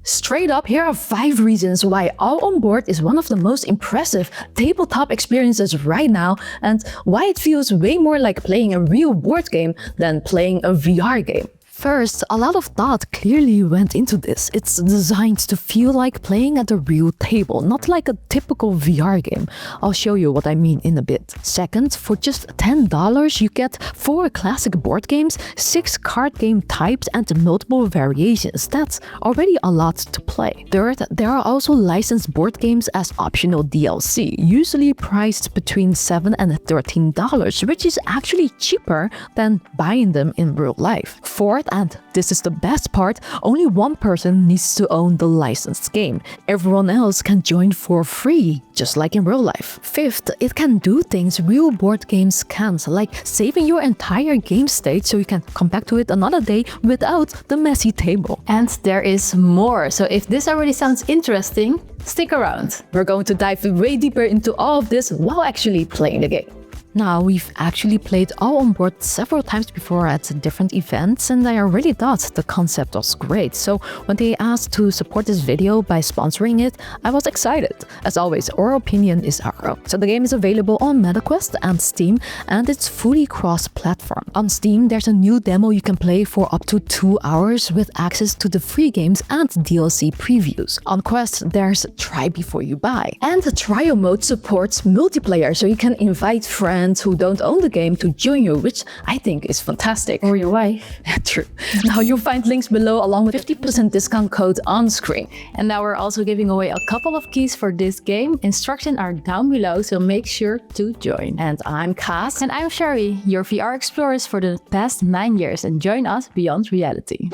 Straight up, here are 5 reasons why All On Board is one of the most impressive tabletop experiences right now, and why it feels way more like playing a real board game than playing a VR game. First, a lot of thought clearly went into this. It's designed to feel like playing at a real table, not like a typical VR game. I'll show you what I mean in a bit. Second, for just $10, you get 4 classic board games, 6 card game types, and multiple variations. That's already a lot to play. Third, there are also licensed board games as optional DLC, usually priced between $7 and $13, which is actually cheaper than buying them in real life. Fourth, and this is the best part, only one person needs to own the licensed game. Everyone else can join for free, just like in real life. Fifth, it can do things real board games can't, like saving your entire game state so you can come back to it another day without the messy table. And there is more, so if this already sounds interesting, stick around. We're going to dive way deeper into all of this while actually playing the game. Now, we've actually played All On Board several times before at different events, and I really thought the concept was great. So when they asked to support this video by sponsoring it, I was excited. As always, our opinion is our own. So the game is available on MetaQuest and Steam, and it's fully cross-platform. On Steam, there's a new demo you can play for up to 2 hours with access to the free games and DLC previews. On Quest, there's Try Before You Buy. And the trial mode supports multiplayer, so you can invite friends who don't own the game to join you, which I think is fantastic. Or your wife. True. Now you'll find links below along with 50% discount code on screen. And now we're also giving away a couple of keys for this game. Instructions are down below, so make sure to join. And I'm Kaas. And I'm Sherry, your VR explorers for the past 9 years, and join us beyond reality.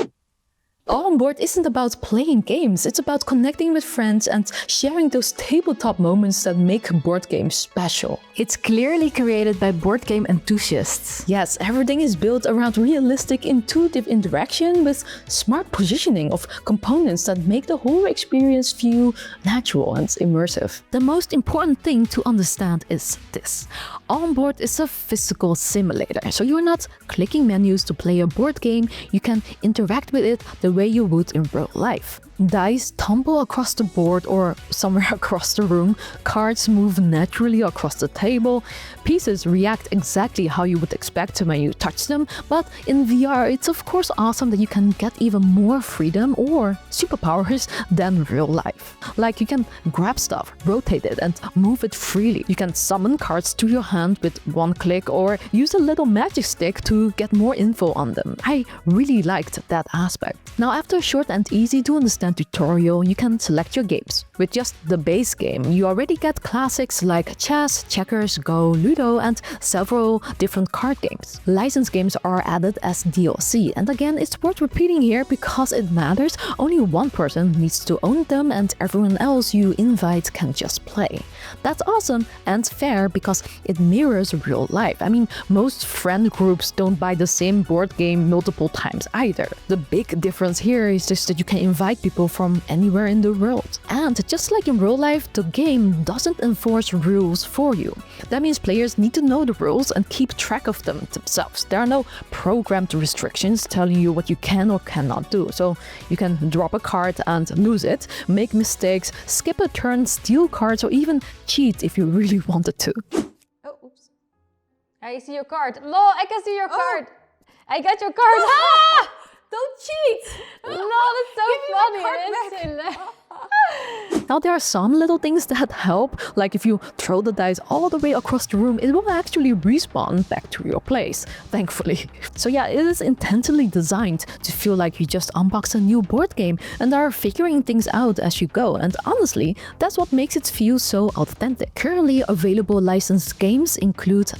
All On Board isn't about playing games, it's about connecting with friends and sharing those tabletop moments that make board games special. It's clearly created by board game enthusiasts. Yes, everything is built around realistic, intuitive interaction with smart positioning of components that make the whole experience feel natural and immersive. The most important thing to understand is this. All On Board is a physical simulator, so you're not clicking menus to play a board game, you can interact with it the way you would in real life. Dice tumble across the board or somewhere across the room, cards move naturally across the table, pieces react exactly how you would expect to when you touch them, but in VR it's of course awesome that you can get even more freedom or superpowers than real life. Like you can grab stuff, rotate it and move it freely. You can summon cards to your hand with one click or use a little magic stick to get more info on them. I really liked that aspect. Now after a short and easy to understand tutorial, you can select your games. With just the base game, you already get classics like chess, checkers, Go, Ludo, and several different card games. Licensed games are added as DLC, and again, it's worth repeating here because it matters. Only one person needs to own them, and everyone else you invite can just play. That's awesome and fair because it mirrors real life. I mean, most friend groups don't buy the same board game multiple times either. The big difference here is just that you can invite people from anywhere in the world. And just like in real life, the game doesn't enforce rules for you. That means players need to know the rules and keep track of them themselves. There are no programmed restrictions telling you what you can or cannot do. So you can drop a card and lose it, make mistakes, skip a turn, steal cards, or even cheat if you really wanted to. Oh, oops. I see your card. Lol, I can see your card. I got your card. Ah! Don't cheat! Lol, it's so funny. It's hilarious. Now there are some little things that help, like if you throw the dice all the way across the room, it will actually respawn back to your place, thankfully. So yeah, it is intentionally designed to feel like you just unbox a new board game and are figuring things out as you go, and honestly, that's what makes it feel so authentic. Currently available licensed games include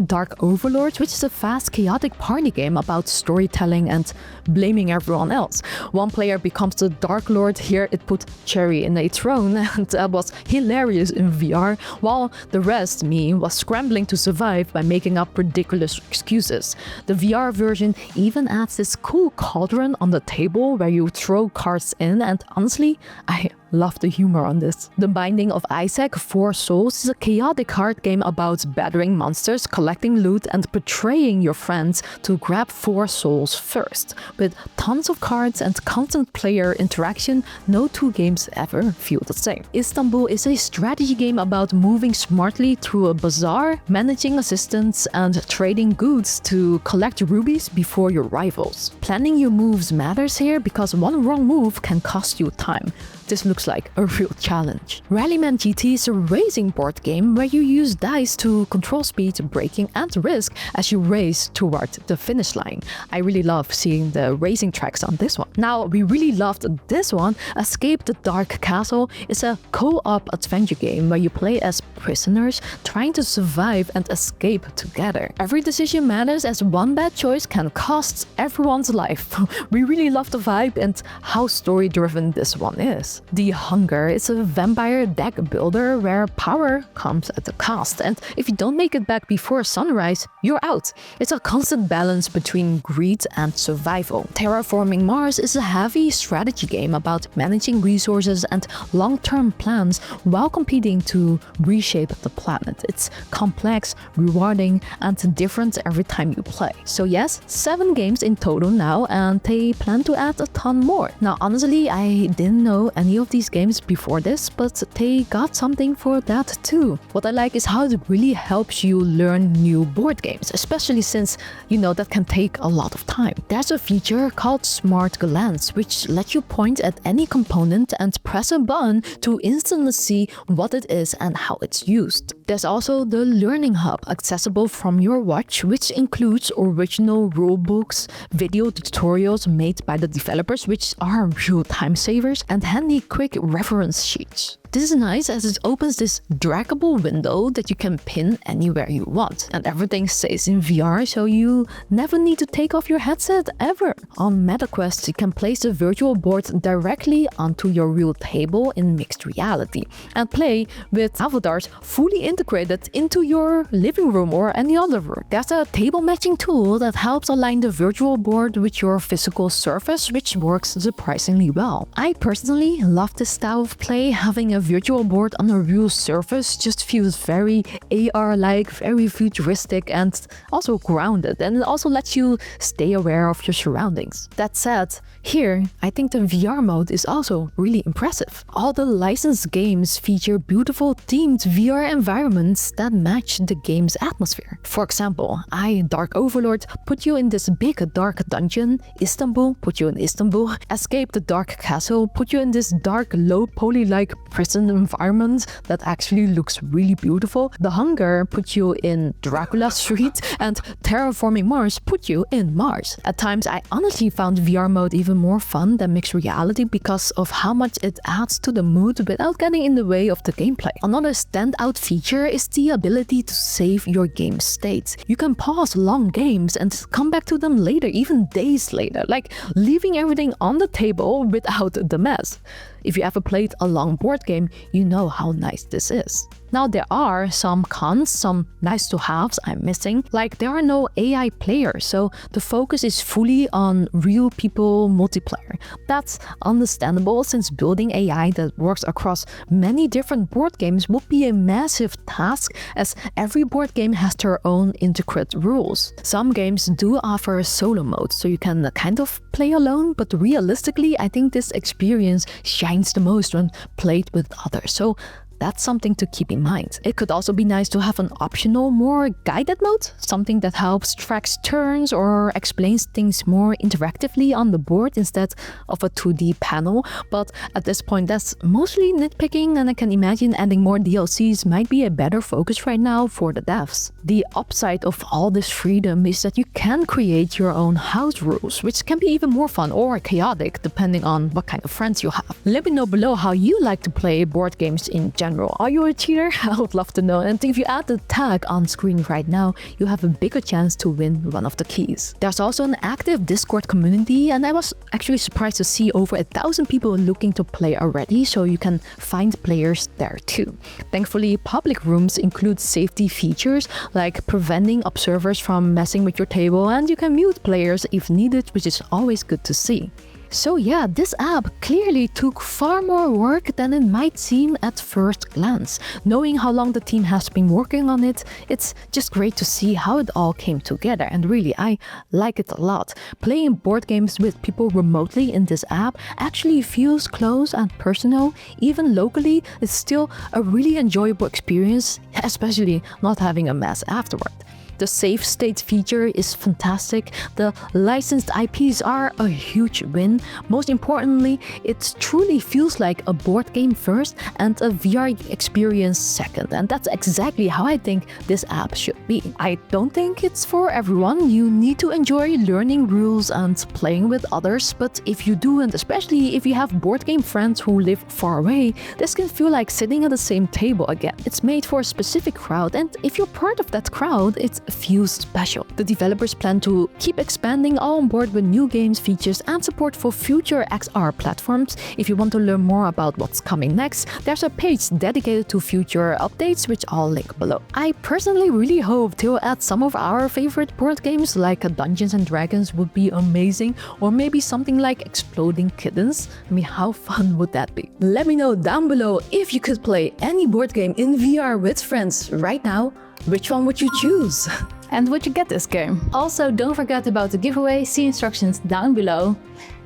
Dark Overlord, which is a fast, chaotic party game about storytelling and blaming everyone else. One player becomes the Dark Lord. Here it put Cherry in a throne, and that was hilarious in VR, while the rest, me, was scrambling to survive by making up ridiculous excuses. The VR version even adds this cool cauldron on the table where you throw cards in, and honestly, I love the humor on this. The Binding of Isaac: Four Souls is a chaotic card game about battering monsters, collecting loot, and betraying your friends to grab 4 souls first. With tons of cards and constant player interaction, no two games ever feel the same. Istanbul is a strategy game about moving smartly through a bazaar, managing assistants, and trading goods to collect rubies before your rivals. Planning your moves matters here because one wrong move can cost you time. This looks like a real challenge. Rallyman GT is a racing board game where you use dice to control speed, braking, and risk as you race toward the finish line. I really love seeing the racing tracks on this one. Now, we really loved this one. Escape the Dark Castle is a co-op adventure game where you play as prisoners trying to survive and escape together. Every decision matters as one bad choice can cost everyone's life. We really love the vibe and how story-driven this one is. The Hunger is a vampire deck builder where power comes at a cost, and if you don't make it back before sunrise, you're out. It's a constant balance between greed and survival. Terraforming Mars is a heavy strategy game about managing resources and long-term plans while competing to reshape the planet. It's complex, rewarding, and different every time you play. So yes, 7 games in total now, and they plan to add a ton more. Now honestly, I didn't know any of these games before this, but they got something for that too. What I like is how it really helps you learn new board games, especially since you know that can take a lot of time. There's a feature called Smart Glance, which lets you point at any component and press a button to instantly see what it is and how it's used. There's also the Learning Hub, accessible from your watch, which includes original rulebooks, video tutorials made by the developers, which are real time savers, and handy quick reference sheets. This is nice as it opens this draggable window that you can pin anywhere you want, and everything stays in VR, so you never need to take off your headset ever. On MetaQuest, you can place the virtual board directly onto your real table in mixed reality and play with avatars fully integrated into your living room or any other room. There's a table matching tool that helps align the virtual board with your physical surface, which works surprisingly well. I personally love this style of play. Having a virtual board on a real surface just feels very AR-like, very futuristic, and also grounded, and it also lets you stay aware of your surroundings. That said, here, I think the VR mode is also really impressive. All the licensed games feature beautiful themed VR environments that match the game's atmosphere. For example, Dark Overlord put you in this big dark dungeon, Istanbul put you in Istanbul, Escape the Dark Castle put you in this dark, low poly-like prison environment that actually looks really beautiful, The Hunger put you in Dracula Street, and Terraforming Mars put you in Mars. At times, I honestly found VR mode even more fun than mixed reality because of how much it adds to the mood without getting in the way of the gameplay. Another standout feature is the ability to save your game state. You can pause long games and come back to them later, even days later, like leaving everything on the table without the mess. If you ever played a long board game, you know how nice this is. Now there are some cons, some nice to haves I'm missing, like there are no AI players, so the focus is fully on real people multiplayer. That's understandable since building AI that works across many different board games would be a massive task as every board game has their own intricate rules. Some games do offer solo mode, so you can kind of play alone, but realistically I think this experience shines the most when played with others. So that's something to keep in mind. It could also be nice to have an optional, more guided mode, something that helps tracks turns or explains things more interactively on the board instead of a 2D panel. But at this point, that's mostly nitpicking, and I can imagine adding more DLCs might be a better focus right now for the devs. The upside of all this freedom is that you can create your own house rules, which can be even more fun or chaotic depending on what kind of friends you have. Let me know below how you like to play board games in general. Are you a cheater? I would love to know. And if you add the tag on screen right now, you have a bigger chance to win one of the keys. There's also an active Discord community, and I was actually surprised to see over 1,000 people looking to play already, so you can find players there too. Thankfully, public rooms include safety features like preventing observers from messing with your table, and you can mute players if needed, which is always good to see. So yeah, this app clearly took far more work than it might seem at first glance. Knowing how long the team has been working on it, it's just great to see how it all came together, and really I like it a lot. Playing board games with people remotely in this app actually feels close and personal. Even locally, it's still a really enjoyable experience, especially not having a mess afterward. The save state feature is fantastic. The licensed IPs are a huge win. Most importantly, it truly feels like a board game first and a VR experience second. And that's exactly how I think this app should be. I don't think it's for everyone. You need to enjoy learning rules and playing with others. But if you do, and especially if you have board game friends who live far away, this can feel like sitting at the same table again. It's made for a specific crowd, and if you're part of that crowd, it feels special. The developers plan to keep expanding all on board with new games, features, and support for future XR platforms. If you want to learn more about what's coming next, there's a page dedicated to future updates, which I'll link below. I personally really hope to add some of our favorite board games, like Dungeons and Dragons would be amazing, or maybe something like Exploding Kittens. I mean, how fun would that be? Let me know down below if you could play any board game in VR with friends right now. Which one would you choose? And would you get this game? Also, don't forget about the giveaway, see instructions down below.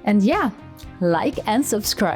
And yeah, like and subscribe.